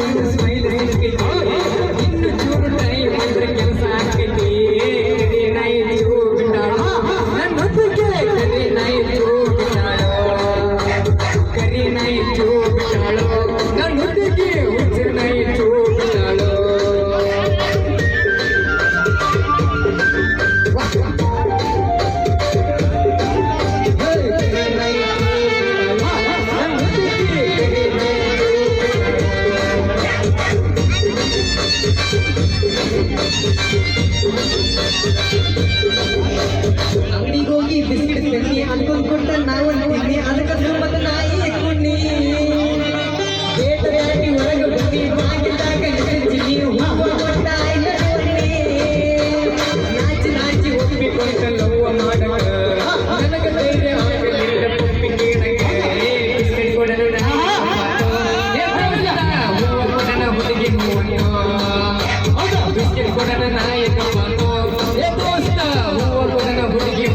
ಒಂದು ಸ್ಮೈಲ್ ಸಿಕ್ಕೈತಿ ಇನ್ನು ಚೂರು ಟೈಮ್ ಅಂದ್ರೆ ಕೆಲಸ ಆಕೈತಿ ಕರಿ ನಾಯಿತು ಬಿಟ್ಟಾಳು ನನ್ನ ಹೊತ್ತಿಗೆ ಕರಿ ನಾಯಿತು ಬಿಟ್ಟಾಳು ಕರಿ ನಾಯಿತು ಬಿಟ್ಟಾಳು ನನ್ನ ಹೊತ್ತಿಗೆ ಹುಚ್ಚ ನಾಯಿತು ಬಿಟ್ಟಾಳು ಅಂಗಡಿಗೆ ಹೋಗಿ ಬಿಸ್ಕಿಟ್ ತಿನ್ನಿ ಅನ್ಕೊಂಡ್ ಕೊಟ್ಟ ನಾವು ತಿನ್ನಿ ಅದಕ್ಕೆ ಸುಮ್ಮನೆ ನಾಯಿ ಎತ್ಕೊಂಡಿ ಬೇಟೆಯಾಡಿ ಒಳಗೆ ಬಂದು ಬಾಗಿಲಾಗ ನಿಂತಿನಿ ಹೂವ ಕೊಟ್ಟ ನಾಚಿ ನಾಚಿ ಹೋಗ್ಬೇಕು ಅಂತ ಲವ್ವ ಮಾಡಕ ನನಗೆ ಧೈರ್ಯ ಆಗಲಿಲ್ಲ ಪಪ್ಪಿ ಕೇಳಕ್ಕೆ ಬಿಸ್ಕಿಟ್ ಕೊಡಲು ಹೂವ ಕೊಡನ ಹುಡುಗಿ ಬಿಸ್ಕಿಟ್ ಕೊಡನ ನಾಯಕ ದೋಸ್ತ ಹೂವ ಕೊಡನ ಹುಡುಗಿ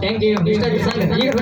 ಥ್ಯಾಂಕ್ ಯು